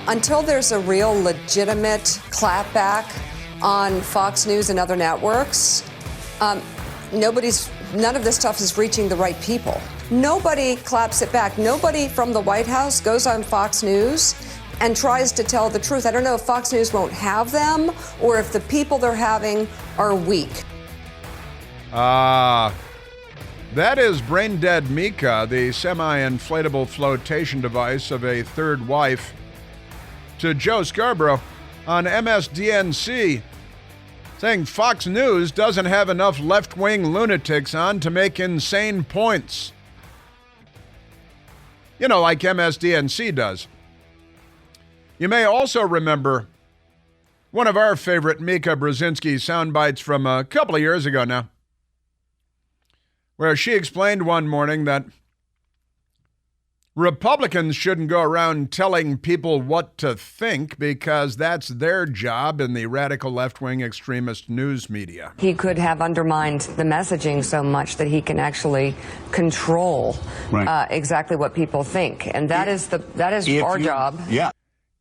until there's a real legitimate clapback on Fox News and other networks, none of this stuff is reaching the right people. Nobody claps it back. Nobody from the White House goes on Fox News and tries to tell the truth. I don't know if Fox News won't have them or if the people they're having are weak. That is Brain Dead Mika, the semi-inflatable flotation device of a third wife to Joe Scarborough on MSDNC, saying Fox News doesn't have enough left-wing lunatics on to make insane points. You know, like MSDNC does. You may also remember one of our favorite Mika Brzezinski sound bites from a couple of years ago now, where she explained one morning that Republicans shouldn't go around telling people what to think because that's their job in the radical left-wing extremist news media. He could have undermined the messaging so much that he can actually control exactly what people think. And that is our job.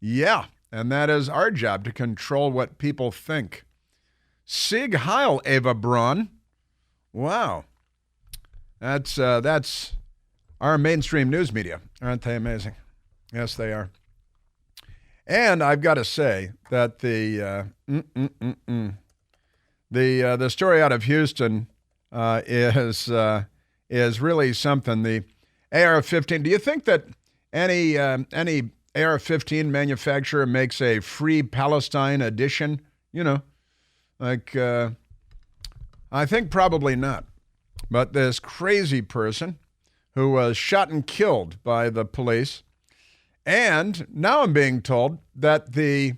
Yeah, and that is our job, to control what people think. Sig Heil, Eva Braun. Wow. That's our mainstream news media. Aren't they amazing? Yes, they are. And I've got to say that the story out of Houston is really something. The AR-15. Do you think that any AR-15 manufacturer makes a free Palestine edition? You know, like I think probably not. But this crazy person who was shot and killed by the police, and now I'm being told that the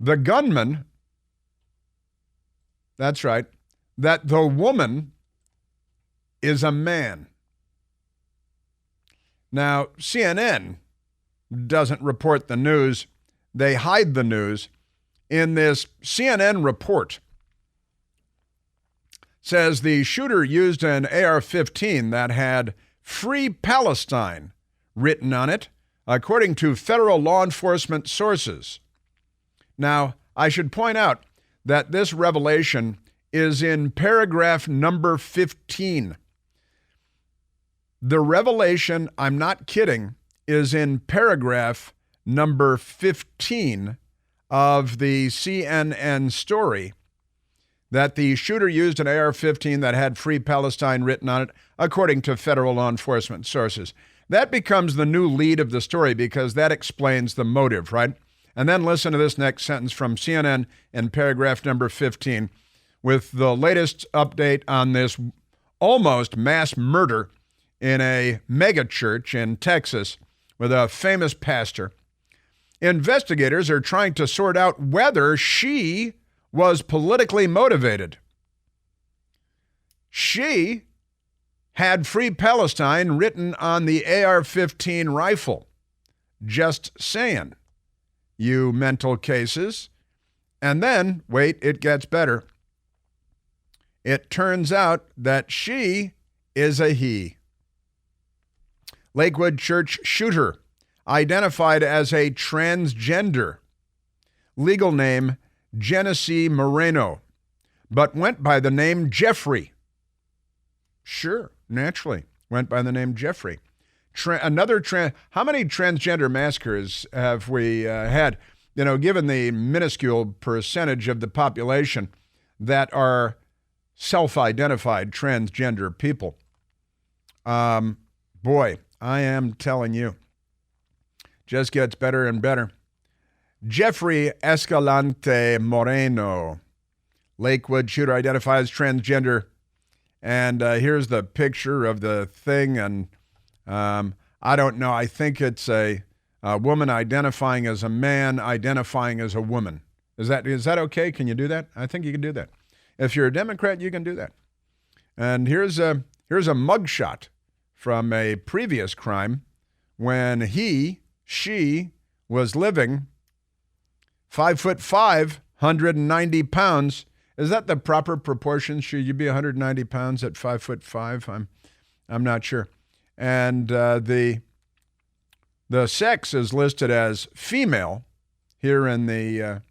gunman, that's right, that the woman is a man. Now, CNN doesn't report the news. They hide the news. In this CNN report, says the shooter used an AR-15 that had Free Palestine written on it, according to federal law enforcement sources. Now, I should point out that this revelation is in paragraph number 15. The revelation, I'm not kidding, is in paragraph number 15 of the CNN story, that the shooter used an AR-15 that had Free Palestine written on it, according to federal law enforcement sources. That becomes the new lead of the story because that explains the motive, right? And then listen to this next sentence from CNN in paragraph number 15 with the latest update on this almost mass murder in a mega church in Texas with a famous pastor. Investigators are trying to sort out whether she was politically motivated. She had Free Palestine written on the AR-15 rifle. Just saying, you mental cases. And then, wait, it gets better. It turns out that she is a he. Lakewood Church shooter, identified as a transgender. Legal name, Genesee Moreno, but went by the name Jeffrey. Sure, naturally, went by the name Jeffrey. How many transgender massacres have we had? You know, given the minuscule percentage of the population that are self-identified transgender people. Boy, I am telling you, just gets better and better. Jeffrey Escalante Moreno, Lakewood shooter identified as transgender. And here's the picture of the thing. And I don't know. I think it's a woman identifying as a man, identifying as a woman. Is that okay? Can you do that? I think you can do that. If you're a Democrat, you can do that. And here's a mugshot from a previous crime when she was living 5'5", 190 pounds. Is that the proper proportion? Should you be 190 pounds at 5'5"? I'm not sure. And the The sex is listed as female here in the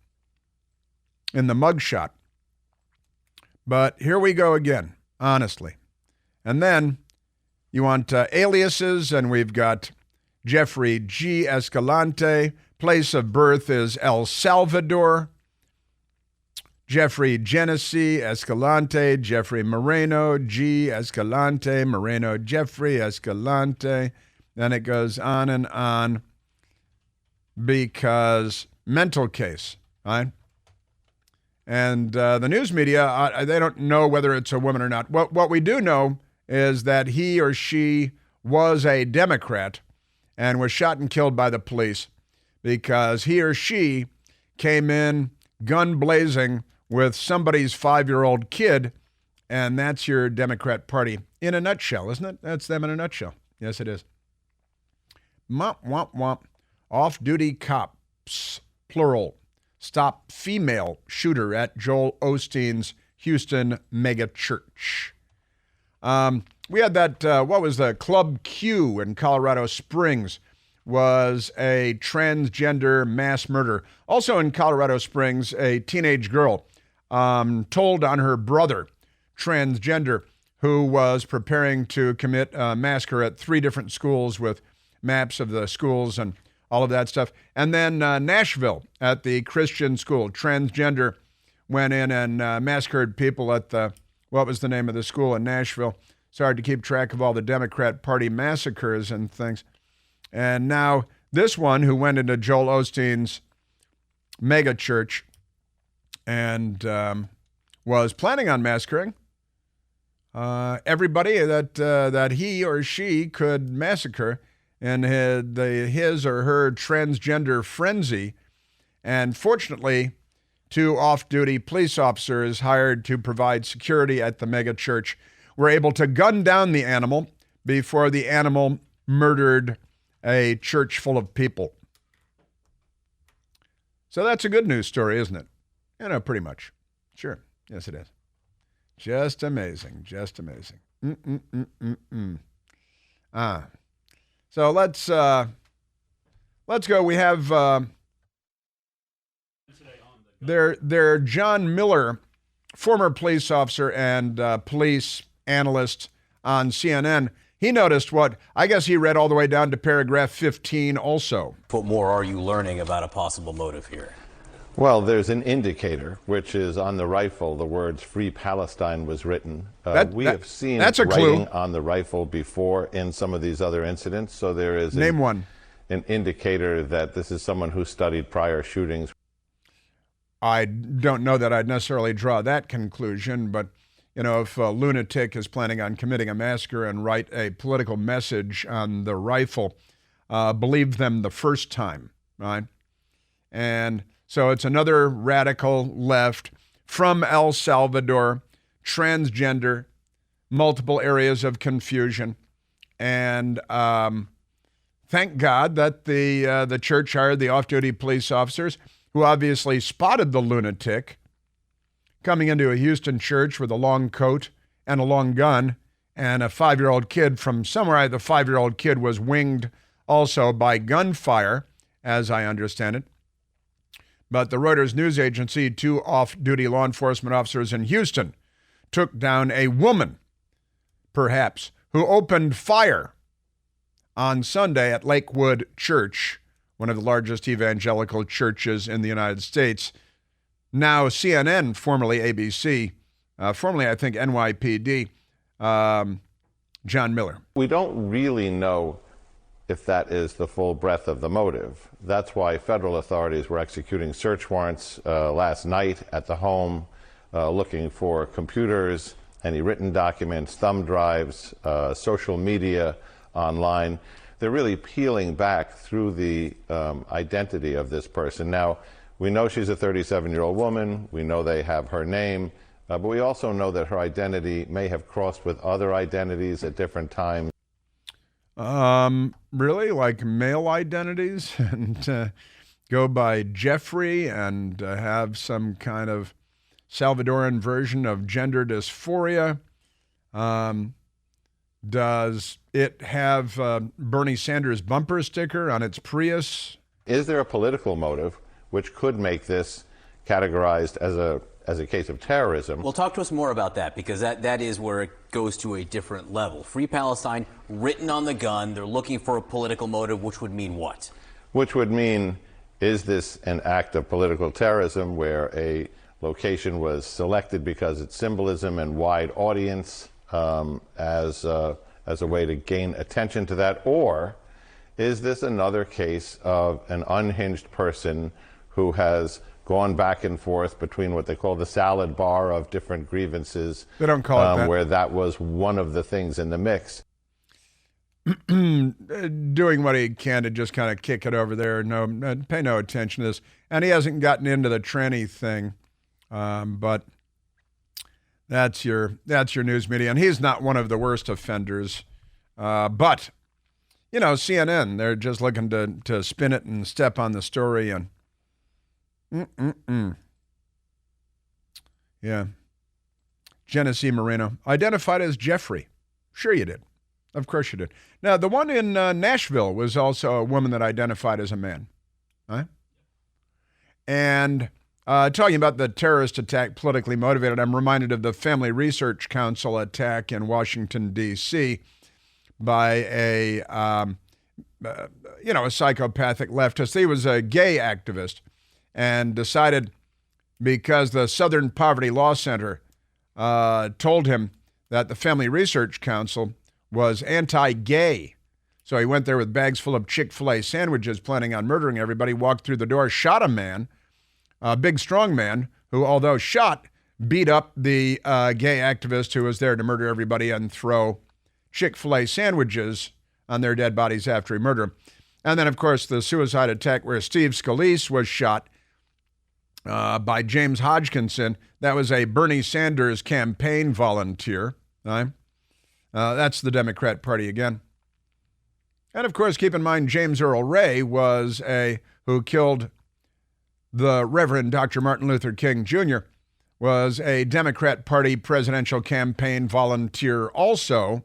mugshot. But here we go again, honestly. And then you want aliases, and we've got Jeffrey G. Escalante. Place of birth is El Salvador. Jeffrey Genesee Escalante, Jeffrey Moreno, G. Escalante, Moreno, Jeffrey Escalante. Then it goes on and on because mental case, right? And the news media, they don't know whether it's a woman or not. What we do know is that he or she was a Democrat and was shot and killed by the police because he or she came in gun blazing with somebody's 5-year-old kid, and that's your Democrat Party in a nutshell, isn't it? That's them in a nutshell. Yes, it is. Womp, womp, womp. Off-duty cops, plural, stop female shooter at Joel Ostein's Houston mega church. We had that, what was the Club Q in Colorado Springs was a transgender mass murder. Also in Colorado Springs, a teenage girl told on her brother, transgender, who was preparing to commit a massacre at 3 different schools with maps of the schools and all of that stuff. And then Nashville at the Christian school, transgender went in and massacred people at the, what was the name of the school in Nashville? It's hard to keep track of all the Democrat Party massacres and things. And now this one who went into Joel Ostein's mega church and was planning on massacring everybody that he or she could massacre in his or her transgender frenzy. And fortunately, 2 off-duty police officers hired to provide security at the mega church were able to gun down the animal before the animal murdered a church full of people. So that's a good news story, isn't it? You know, pretty much. Sure. Yes, it is. Just amazing. Just amazing. So let's go. We have their John Miller, former police officer and police analyst on CNN. He noticed what, I guess he read all the way down to paragraph 15 also. What more are you learning about a possible motive here? Well, there's an indicator, which is on the rifle. The words "Free Palestine" was written. We have seen that's a writing clue on the rifle before in some of these other incidents. So there is Name one. An indicator that this is someone who studied prior shootings. I don't know that I'd necessarily draw that conclusion, but you know, if a lunatic is planning on committing a massacre and write a political message on the rifle, believe them the first time, right? And so it's another radical left from El Salvador, transgender, multiple areas of confusion. And thank God that the church hired the off-duty police officers who obviously spotted the lunatic coming into a Houston church with a long coat and a long gun and a 5-year-old kid from somewhere. The 5-year-old kid was winged also by gunfire, as I understand it. But the Reuters news agency, 2 off-duty law enforcement officers in Houston took down a woman, perhaps, who opened fire on Sunday at Lakewood Church, one of the largest evangelical churches in the United States. Now CNN, formerly ABC, formerly I think NYPD, John Miller. We don't really know if that is the full breadth of the motive. That's why federal authorities were executing search warrants last night at the home, looking for computers, any written documents, thumb drives, social media, online. They're really peeling back through the identity of this person. Now, we know she's a 37-year-old woman. We know they have her name. But we also know that her identity may have crossed with other identities at different times. Really? Like male identities? And go by Jeffrey and have some kind of Salvadoran version of gender dysphoria? Does it have Bernie Sanders bumper sticker on its Prius? Is there a political motive which could make this categorized as a case of terrorism? Well, talk to us more about that, because that is where it goes to a different level. Free Palestine, written on the gun. They're looking for a political motive, which would mean what? Which would mean, Is this an act of political terrorism where a location was selected because its symbolism and wide audience as a way to gain attention to that? Or is this another case of an unhinged person who has gone back and forth between what they call the salad bar of different grievances? They don't call it that. Where that was one of the things in the mix. Doing what he can to just kind of kick it over there. No, pay no attention to this. And he hasn't gotten into the tranny thing, but that's your news media. And he's not one of the worst offenders. But, you know, CNN, they're just looking to spin it and step on the story. And yeah. Genesee Moreno, identified as Jeffrey. Sure you did. Of course you did. Now, the one in Nashville was also a woman that identified as a man. Right? And talking about the terrorist attack, politically motivated, I'm reminded of the Family Research Council attack in Washington, D.C. by a psychopathic leftist. He was a gay activist and decided, because the Southern Poverty Law Center told him that the Family Research Council was anti-gay. So he went there with bags full of Chick-fil-A sandwiches, planning on murdering everybody, walked through the door, shot a man, a big, strong man, who, although shot, beat up the gay activist who was there to murder everybody and throw Chick-fil-A sandwiches on their dead bodies after he murdered them. And then, of course, the suicide attack where Steve Scalise was shot by James Hodgkinson. That was a Bernie Sanders campaign volunteer. Right? That's the Democrat Party again. And of course, keep in mind, James Earl Ray was who killed the Reverend Dr. Martin Luther King Jr., was a Democrat Party presidential campaign volunteer also.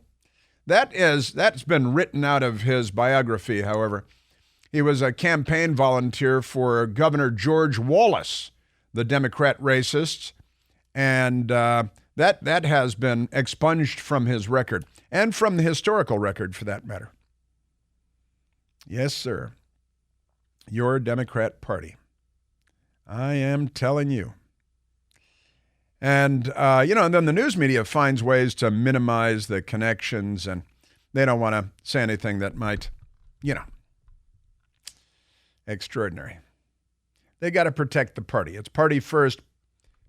That's been written out of his biography, however. He was a campaign volunteer for Governor George Wallace, the Democrat racist, and that has been expunged from his record, and from the historical record, for that matter. Yes, sir. Your Democrat Party. I am telling you. And, and then the news media finds ways to minimize the connections, and they don't want to say anything that might, extraordinary. They got to protect the party. It's party first,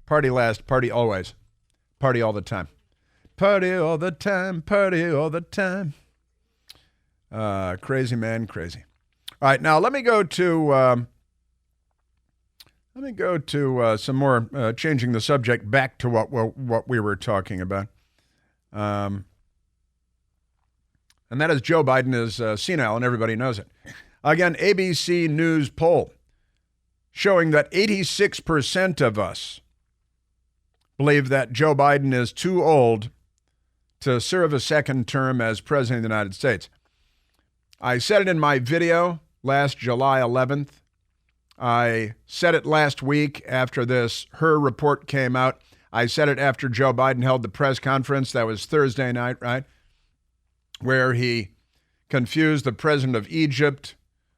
party last, party always. Party all the time. Party all the time, party all the time. Crazy man, crazy. All right, now let me go to some more, changing the subject back to what we were talking about. And that is Joe Biden is senile, and everybody knows it. Again, ABC News poll showing that 86% of us believe that Joe Biden is too old to serve a second term as president of the United States. I said it in my video last July 11th. I said it last week after her report came out. I said it after Joe Biden held the press conference. That was Thursday night, right? Where he confused the president of Egypt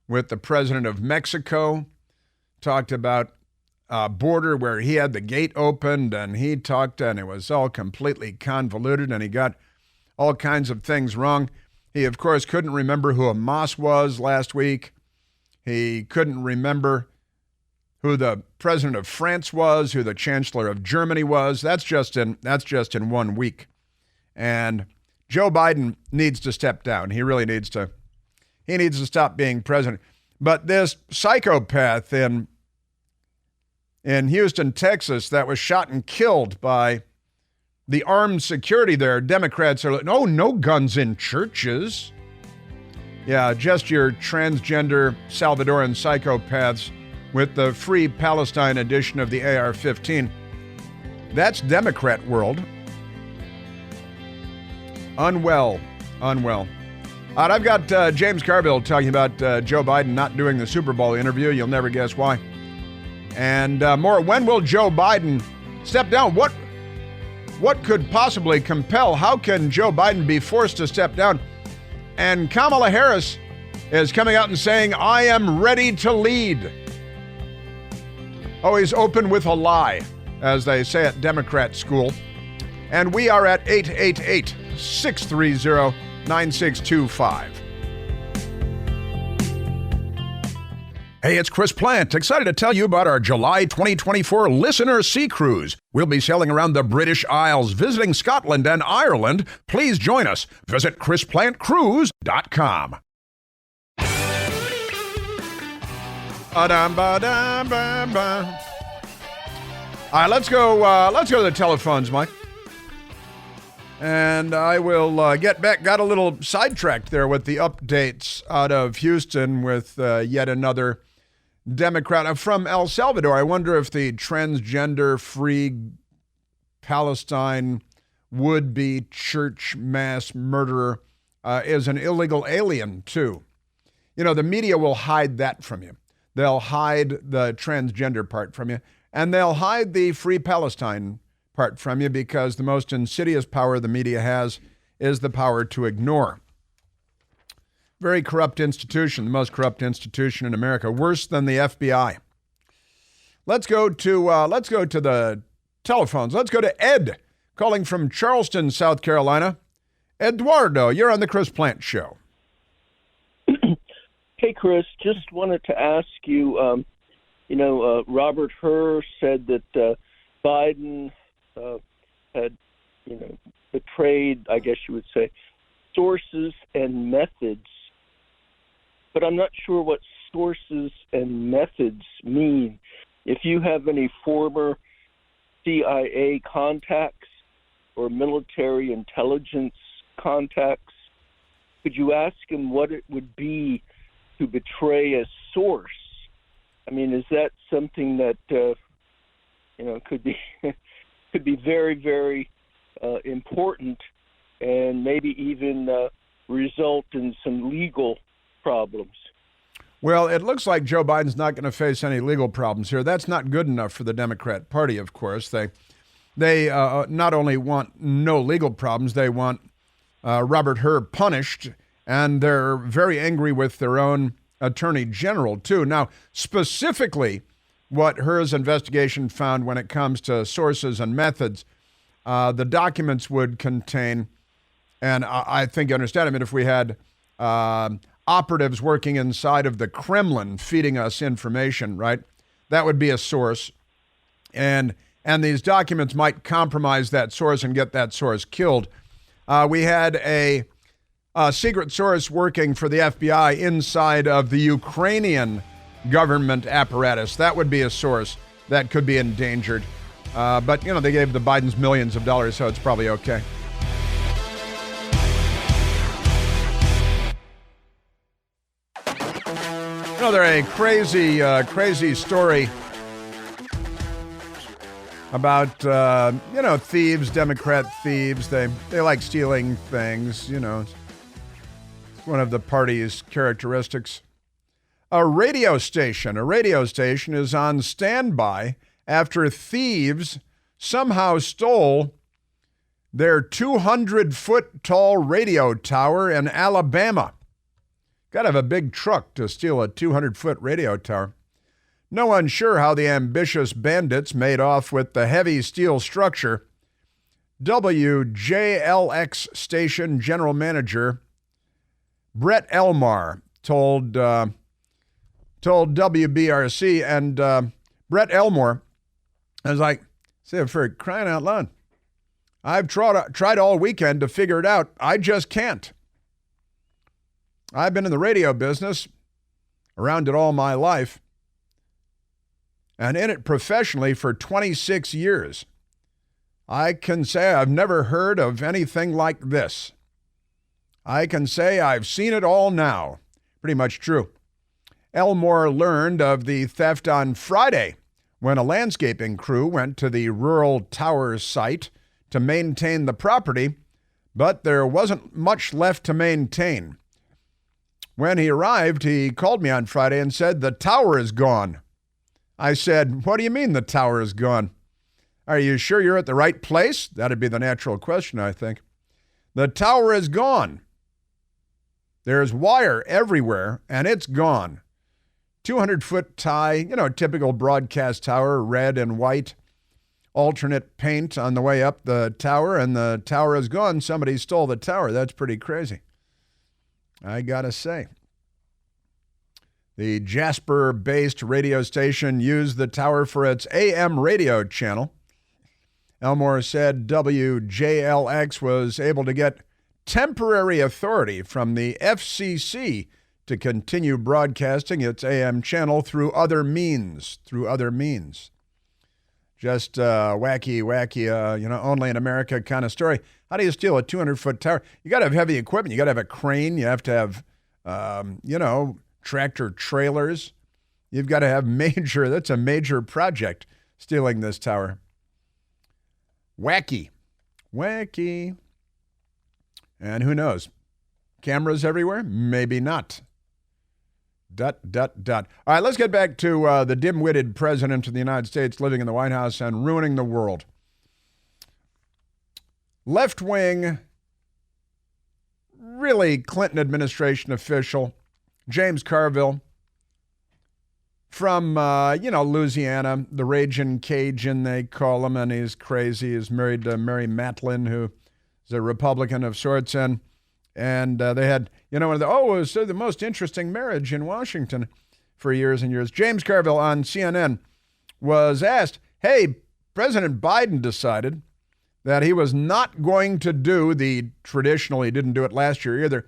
with the president of Mexico, talked about a border where he had the gate opened, and he talked, and it was all completely convoluted, and he got all kinds of things wrong. He, of course, couldn't remember who Hamas was last week. He couldn't remember who the president of France was, who the chancellor of Germany was. That's just in 1 week. And Joe Biden needs to step down. He really needs to. He needs to stop being president. But this psychopath in Houston, Texas, that was shot and killed by the armed security there, Democrats are like, no guns in churches. Yeah, just your transgender Salvadoran psychopaths with the Free Palestine edition of the AR-15. That's Democrat world. Unwell, Unwell. I've got James Carville talking about Joe Biden not doing the Super Bowl interview. You'll never guess why. And more, when will Joe Biden step down? What could possibly compel? How can Joe Biden be forced to step down? And Kamala Harris is coming out and saying, I am ready to lead. Always open with a lie, as they say at Democrat school. And we are at 888-630-9625. Hey, it's Chris Plant, excited to tell you about our July 2024 Listener Sea Cruise. We'll be sailing around the British Isles, visiting Scotland and Ireland. Please join us. Visit ChrisPlantCruise.com. All right, let's go to the telephones, Mike. And I will get back. Got a little sidetracked there with the updates out of Houston with yet another Democrat from El Salvador. I wonder if the transgender-free Palestine would-be church mass murderer is an illegal alien, too. You know, the media will hide that from you. They'll hide the transgender part from you, and they'll hide the Free Palestine part from you because the most insidious power the media has is the power to ignore. Very corrupt institution, the most corrupt institution in America, worse than the FBI. Let's go to the telephones. Let's go to Ed, calling from Charleston, South Carolina. Eduardo, you're on the Chris Plant Show. Hey, Chris, just wanted to ask you, Robert Hur said that Biden had, betrayed, I guess you would say, sources and methods. But I'm not sure what sources and methods mean. If you have any former CIA contacts or military intelligence contacts, could you ask him what it would be to betray a source? I mean, is that something that could be very, very important, and maybe even result in some legal problems? Well, it looks like Joe Biden's not going to face any legal problems here. That's not good enough for the Democrat Party, of course. They not only want no legal problems, they want Robert Hur punished, and they're very angry with their own attorney general, too. Now, specifically, what Hur's investigation found when it comes to sources and methods, the documents would contain, and I think you understand, I mean, if we had operatives working inside of the Kremlin feeding us information, right, that would be a source. And these documents might compromise that source and get that source killed. We had a secret source working for the FBI inside of the Ukrainian government apparatus. That would be a source that could be endangered. But, they gave the Bidens millions of dollars, so it's probably okay. Another crazy story about, thieves, Democrat thieves. They like stealing things, It's one of the party's characteristics. A radio station is on standby after thieves somehow stole their 200-foot tall radio tower in Alabama. Got to have a big truck to steal a 200-foot radio tower. No one's sure how the ambitious bandits made off with the heavy steel structure. WJLX station general manager Brett Elmore told WBRC, and Brett Elmore was like, say, for crying out loud, I've tried all weekend to figure it out. I just can't. I've been in the radio business, around it all my life, and in it professionally for 26 years. I can say I've never heard of anything like this. I can say I've seen it all now. Pretty much true. Elmore learned of the theft on Friday when a landscaping crew went to the rural tower site to maintain the property, but there wasn't much left to maintain. When he arrived, he called me on Friday and said, "The tower is gone." I said, "What do you mean the tower is gone? Are you sure you're at the right place?" That'd be the natural question, I think. "The tower is gone. There's wire everywhere, and it's gone." 200-foot tie, typical broadcast tower, red and white, alternate paint on the way up the tower, and the tower is gone. Somebody stole the tower. That's pretty crazy, I gotta say. The Jasper-based radio station used the tower for its AM radio channel. Elmore said WJLX was able to get temporary authority from the FCC to continue broadcasting its AM channel through other means. Just wacky, only in America kind of story. How do you steal a 200-foot tower? You got to have heavy equipment. You got to have a crane. You have to have, tractor trailers. You've got to have that's a major project, stealing this tower. Wacky. And who knows? Cameras everywhere? Maybe not. ... All right, let's get back to the dim-witted president of the United States living in the White House and ruining the world. Left-wing, really Clinton administration official, James Carville, from, Louisiana, the Ragin' Cajun, they call him, and he's crazy. He's married to Mary Matlin, who is a Republican of sorts, and they had, it was the most interesting marriage in Washington for years and years. James Carville on CNN was asked, hey, President Biden decided that he was not going to do the traditional, he didn't do it last year either,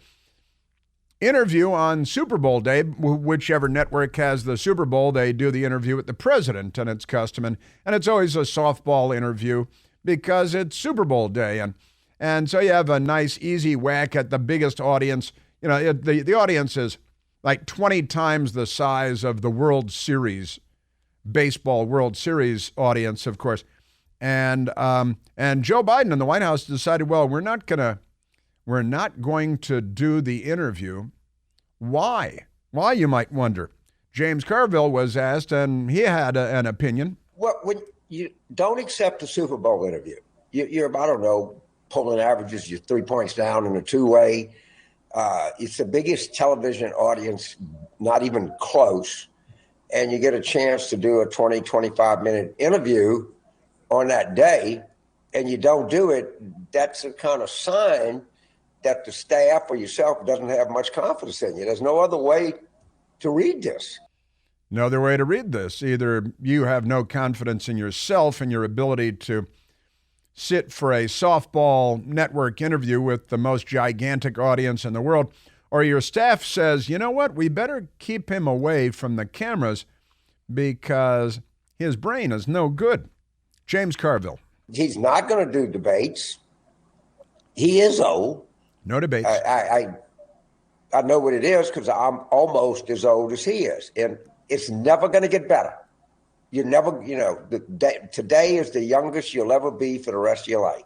interview on Super Bowl day. Whichever network has the Super Bowl, they do the interview with the president, and it's custom. And it's always a softball interview because it's Super Bowl day. And so you have a nice, easy whack at the biggest audience. The audience is like 20 times the size of the World Series, baseball World Series audience, of course. And Joe Biden and the White House decided, well, we're not going to do the interview. Why? Why, you might wonder. James Carville was asked, and he had an opinion. Well, when you don't accept a Super Bowl interview, you're, I don't know, pulling averages, you're 3 points down in a two-way. It's the biggest television audience, not even close. And you get a chance to do a 20, 25-minute interview on that day, and you don't do it. That's a kind of sign that the staff or yourself doesn't have much confidence in you. There's no other way to read this. No other way to read this. Either you have no confidence in yourself and your ability to sit for a softball network interview with the most gigantic audience in the world, or your staff says, you know what, we better keep him away from the cameras because his brain is no good. James Carville. He's not going to do debates. He is old. No debates. I know what it is because I'm almost as old as he is. And it's never going to get better. You never, today is the youngest you'll ever be for the rest of your life.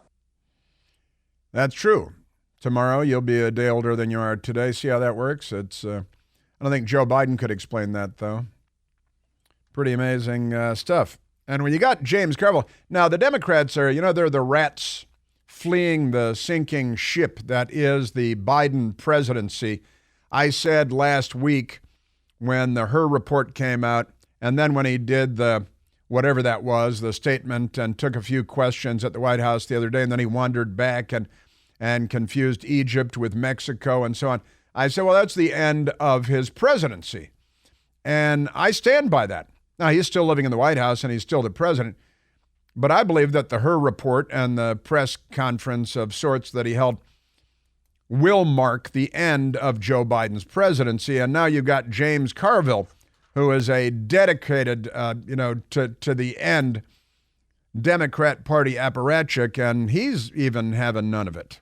That's true. Tomorrow you'll be a day older than you are today. See how that works? It's. I don't think Joe Biden could explain that, though. Pretty amazing stuff. And when you got James Carville, now the Democrats are, they're the rats fleeing the sinking ship that is the Biden presidency. I said last week when the Hur report came out, and then when he did the, whatever that was, the statement, and took a few questions at the White House the other day, and then he wandered back and confused Egypt with Mexico and so on. I said, well, that's the end of his presidency. And I stand by that. Now, he's still living in the White House, and he's still the president. But I believe that the Hur report and the press conference of sorts that he held will mark the end of Joe Biden's presidency. And now you've got James Carville, who is a dedicated, to the end Democrat Party apparatchik, and he's even having none of it.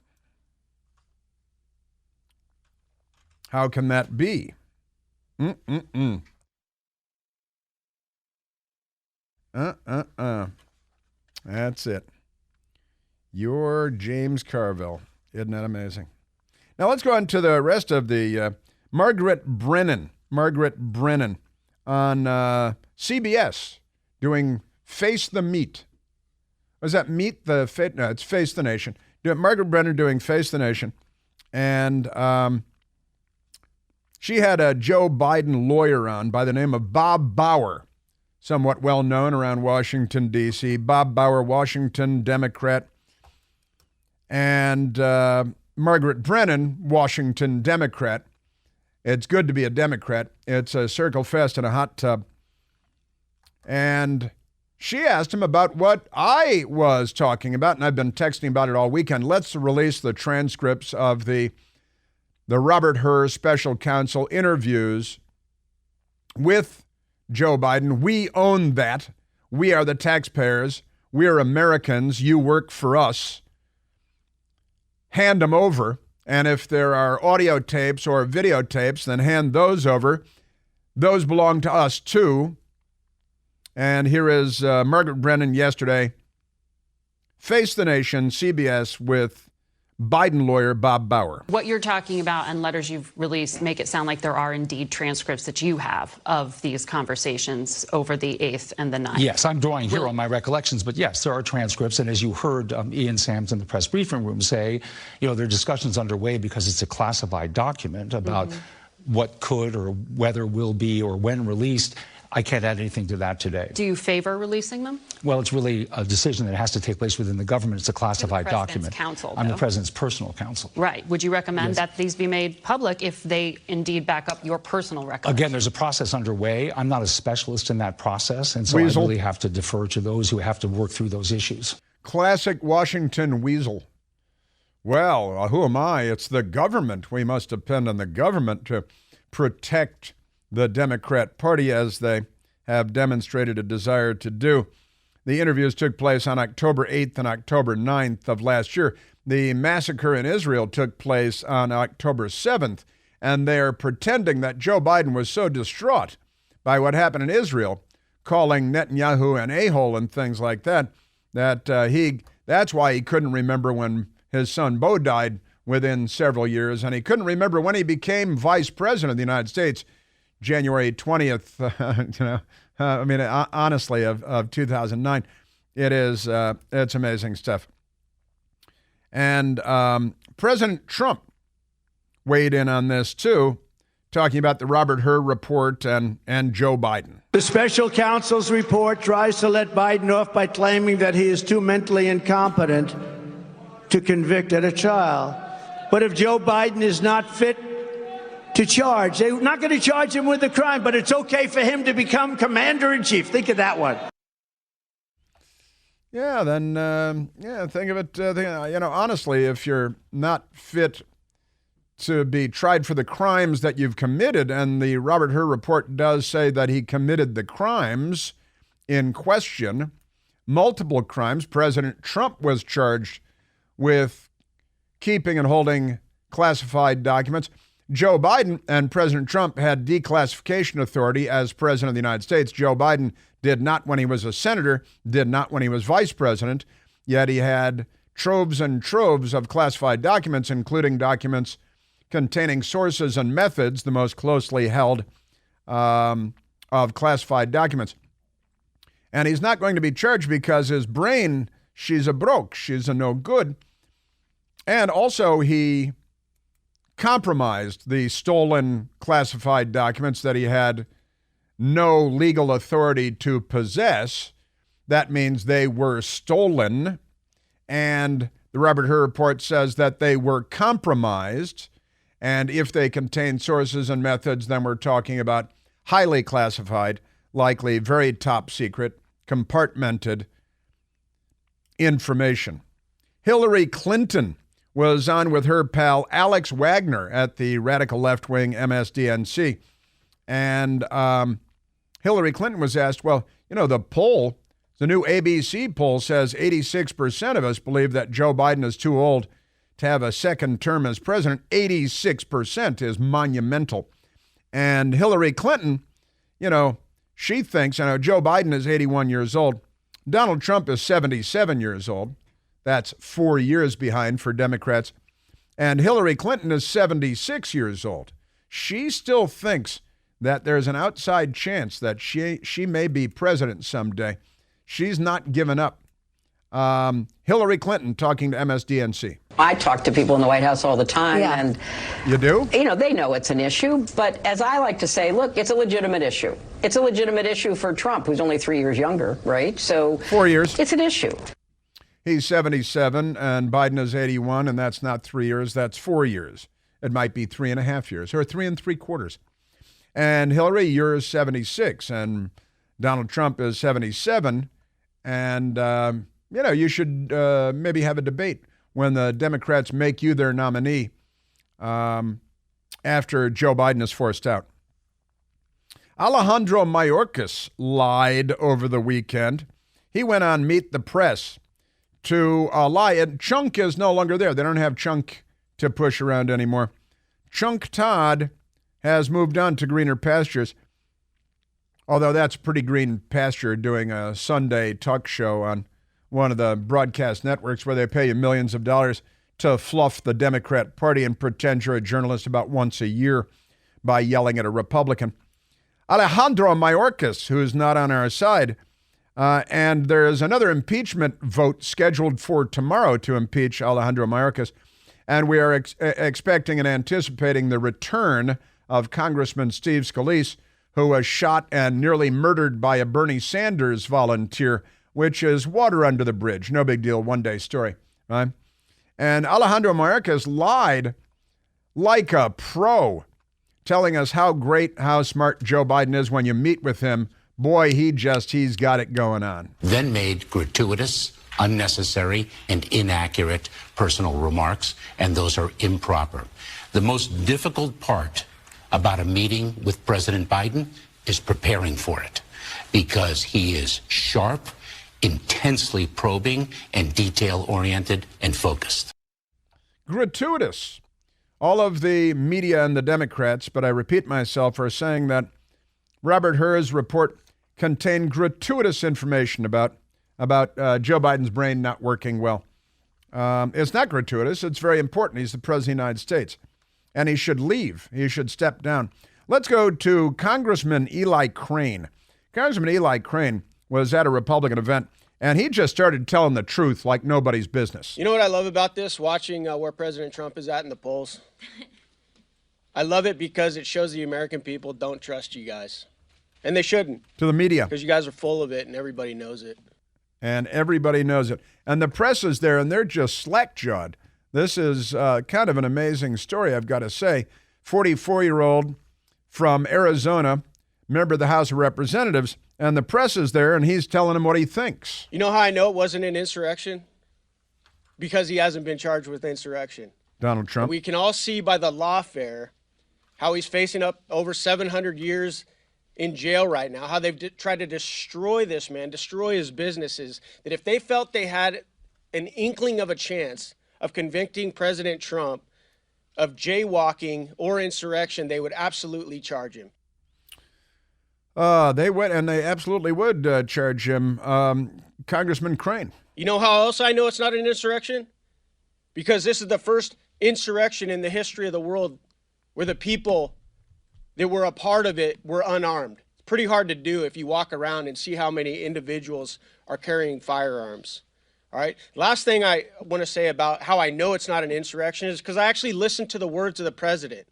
How can that be? That's it. You're James Carville. Isn't that amazing? Now let's go on to the rest of the Margaret Brennan on CBS doing Face the Meat. Was that Meet the Fate? No, it's Face the Nation. Margaret Brennan doing Face the Nation. And she had a Joe Biden lawyer on by the name of Bob Bauer, somewhat well known around Washington, D.C. Bob Bauer, Washington Democrat. And Margaret Brennan, Washington Democrat. It's good to be a Democrat. It's a circle fest in a hot tub. And she asked him about what I was talking about, and I've been texting about it all weekend. Let's release the transcripts of the Robert Hur special counsel interviews with Joe Biden. We own that. We are the taxpayers. We are Americans. You work for us. Hand them over. And if there are audio tapes or videotapes, then hand those over. Those belong to us too. And here is Margaret Brennan yesterday. Face the Nation, CBS, with Biden lawyer Bob Bauer. What you're talking about and letters you've released make it sound like there are indeed transcripts that you have of these conversations over the 8th and the 9th. Yes, I'm drawing here on my recollections, but yes, there are transcripts. And as you heard Ian Sams in the press briefing room say, there are discussions underway because it's a classified document about what could or whether will be or when released. I can't add anything to that today. Do you favor releasing them? Well, it's really a decision that has to take place within the government. It's a classified document. Counsel, I'm the president's personal counsel. Right. Would you recommend that these be made public if they indeed back up your personal record? Again, there's a process underway. I'm not a specialist in that process, and so I really have to defer to those who have to work through those issues. Classic Washington weasel. Well, who am I? It's the government. We must depend on the government to protect the Democrat Party, as they have demonstrated a desire to do. The interviews took place on October 8th and October 9th of last year. The massacre in Israel took place on October 7th, and they are pretending that Joe Biden was so distraught by what happened in Israel, calling Netanyahu an a-hole and things like that, that's why he couldn't remember when his son Beau died within several years, and he couldn't remember when he became vice president of the United States, January 20th, honestly, of 2009. It's amazing stuff. And President Trump weighed in on this too, talking about the Robert Hur report and Joe Biden. The special counsel's report tries to let Biden off by claiming that he is too mentally incompetent to convict at a trial. But if Joe Biden is not fit to charge, they're not going to charge him with a crime, but it's okay for him to become commander-in-chief. Think of that one. Yeah, then, think of it, honestly, if you're not fit to be tried for the crimes that you've committed, and the Robert Hur report does say that he committed the crimes in question, multiple crimes. President Trump was charged with keeping and holding classified documents. Joe Biden and President Trump had declassification authority as president of the United States. Joe Biden did not when he was a senator, did not when he was vice president, yet he had troves and troves of classified documents, including documents containing sources and methods, the most closely held of classified documents. And he's not going to be charged because his brain, she's a no good. And also he compromised the stolen classified documents that he had no legal authority to possess. That means they were stolen. And the Robert Hur report says that they were compromised. And if they contain sources and methods, then we're talking about highly classified, likely very top secret, compartmented information. Hillary Clinton was on with her pal Alex Wagner at the radical left-wing MSDNC. And Hillary Clinton was asked, the new ABC poll says 86% of us believe that Joe Biden is too old to have a second term as president. 86% is monumental. And Hillary Clinton, she thinks, Joe Biden is 81 years old. Donald Trump is 77 years old. That's 4 years behind for Democrats. And Hillary Clinton is 76 years old. She still thinks that there's an outside chance that she may be president someday. She's not given up. Hillary Clinton talking to MSDNC. I talk to people in the White House all the time, and you do? You know, they know it's an issue, but as I like to say, look, it's a legitimate issue. It's a legitimate issue for Trump, who's only 3 years younger, right? So 4 years. It's an issue. He's 77 and Biden is 81, and that's not 3 years, that's 4 years. It might be 3.5 years or 3 3/4. And Hillary, you're 76 and Donald Trump is 77. And, you should maybe have a debate when the Democrats make you their nominee after Joe Biden is forced out. Alejandro Mayorkas lied over the weekend. He went on Meet the Press to lie. And Chunk is no longer there. They don't have Chunk to push around anymore. Chunk Todd has moved on to greener pastures, although that's pretty green pasture doing a Sunday talk show on one of the broadcast networks where they pay you millions of dollars to fluff the Democrat Party and pretend you're a journalist about once a year by yelling at a Republican. Alejandro Mayorkas, who's not on our side, and there's another impeachment vote scheduled for tomorrow to impeach Alejandro Mayorkas, and we are expecting and anticipating the return of Congressman Steve Scalise, who was shot and nearly murdered by a Bernie Sanders volunteer, which is water under the bridge. No big deal, one-day story, right? And Alejandro Mayorkas lied like a pro, telling us how great, how smart Joe Biden is when you meet with him. Boy, he's got it going on. Then made gratuitous, unnecessary, and inaccurate personal remarks, and those are improper. The most difficult part about a meeting with President Biden is preparing for it, because he is sharp, intensely probing, and detail-oriented and focused. Gratuitous. All of the media and the Democrats, but I repeat myself, are saying that Robert Hur's report contained gratuitous information about Joe Biden's brain not working well. It's not gratuitous. It's very important. He's the president of the United States, and he should leave. He should step down. Let's go to Congressman Eli Crane. Congressman Eli Crane was at a Republican event, and he just started telling the truth like nobody's business. You know what I love about this, watching where President Trump is at in the polls? I love it because it shows the American people don't trust you guys. And they shouldn't. To the media. Because you guys are full of it and everybody knows it. And everybody knows it. And the press is there, and they're just slack-jawed. This is kind of an amazing story, I've got to say. 44-year-old from Arizona, member of the House of Representatives, and the press is there, and he's telling him what he thinks. You know how I know it wasn't an insurrection? Because he hasn't been charged with insurrection. Donald Trump. We can all see by the lawfare how he's facing up over 700 years in jail right now, how they've tried to destroy this man, destroy his businesses, that if they felt they had an inkling of a chance of convicting President Trump of jaywalking or insurrection, they would absolutely charge him. They would, and they absolutely would charge him. Congressman Crane. You know how else I know it's not an insurrection? Because this is the first insurrection in the history of the world where the people that were a part of it were unarmed. It's pretty hard to do if you walk around and see how many individuals are carrying firearms. All right. Last thing I want to say about how I know it's not an insurrection is because I actually listened to the words of the president.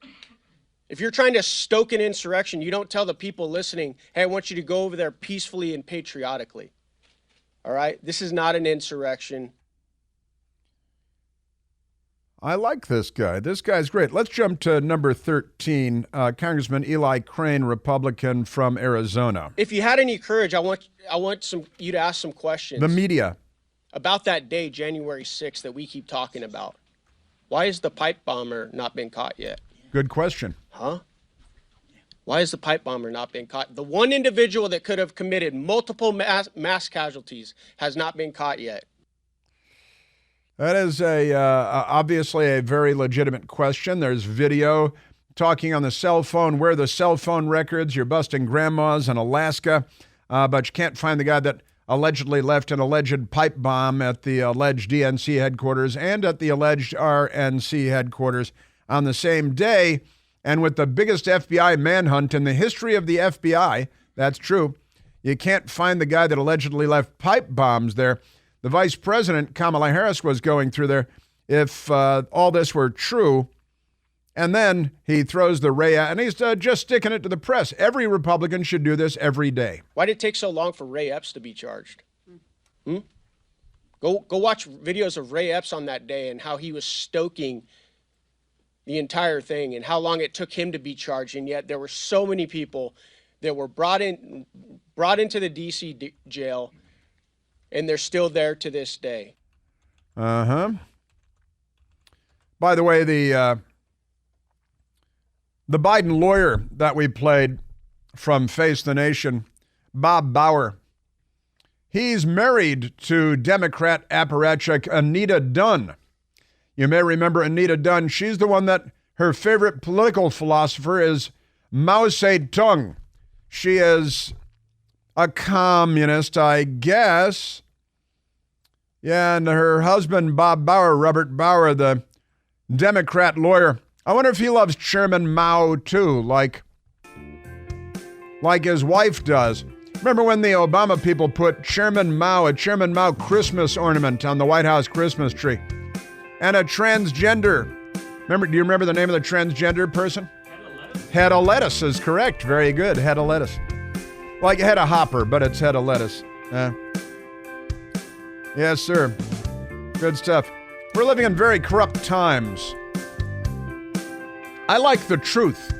If you're trying to stoke an insurrection, you don't tell the people listening, hey, I want you to go over there peacefully and patriotically. All right. This is not an insurrection. I like this guy. This guy's great. Let's jump to number 13, Congressman Eli Crane, Republican from Arizona. If you had any courage, I want you to ask some questions. The media. About that day, January 6th, that we keep talking about. Why has the pipe bomber not been caught yet? Good question. Huh? Why has the pipe bomber not been caught? The one individual that could have committed multiple mass casualties has not been caught yet. That is obviously a very legitimate question. There's video talking on the cell phone. Where are the cell phone records? You're busting grandmas in Alaska, but you can't find the guy that allegedly left an alleged pipe bomb at the alleged DNC headquarters and at the alleged RNC headquarters on the same day. And with the biggest FBI manhunt in the history of the FBI, that's true, you can't find the guy that allegedly left pipe bombs there. The vice president, Kamala Harris, was going through there if all this were true. And then he throws the Ray out, and he's just sticking it to the press. Every Republican should do this every day. Why did it take so long for Ray Epps to be charged? Go watch videos of Ray Epps on that day and how he was stoking the entire thing and how long it took him to be charged. And yet there were so many people that were brought into the D.C. jail, and they're still there to this day. Uh-huh. By the way, the Biden lawyer that we played from Face the Nation, Bob Bauer, he's married to Democrat apparatchik Anita Dunn. You may remember Anita Dunn. She's the one that her favorite political philosopher is Mao Zedong. She is a communist, I guess. Yeah, and her husband, Bob Bauer, Robert Bauer, the Democrat lawyer, I wonder if he loves Chairman Mao too, like his wife does. Remember when the Obama people put a Chairman Mao Christmas ornament on the White House Christmas tree? And a transgender. Do you remember the name of the transgender person? Head of lettuce is correct. Very good. Head of lettuce. Like head of hopper, but it's head of lettuce. Yes, sir. Good stuff. We're living in very corrupt times. I like the truth.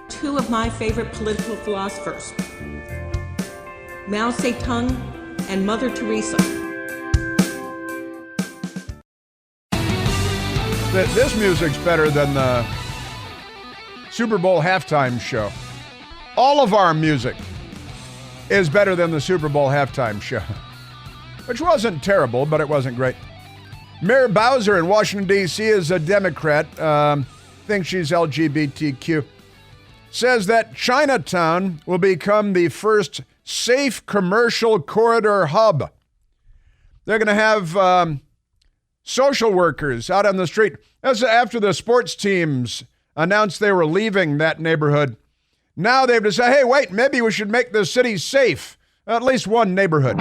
Two of my favorite political philosophers, Mao Zedong and Mother Teresa. This music's better than the Super Bowl halftime show. All of our music is better than the Super Bowl halftime show, which wasn't terrible, but it wasn't great. Mayor Bowser in Washington, D.C. is a Democrat. Thinks she's LGBTQ. Says that Chinatown will become the first safe commercial corridor hub. They're going to have social workers out on the street. That's after the sports teams announced they were leaving that neighborhood. Now they've decided, hey, wait, maybe we should make the city safe. At least one neighborhood.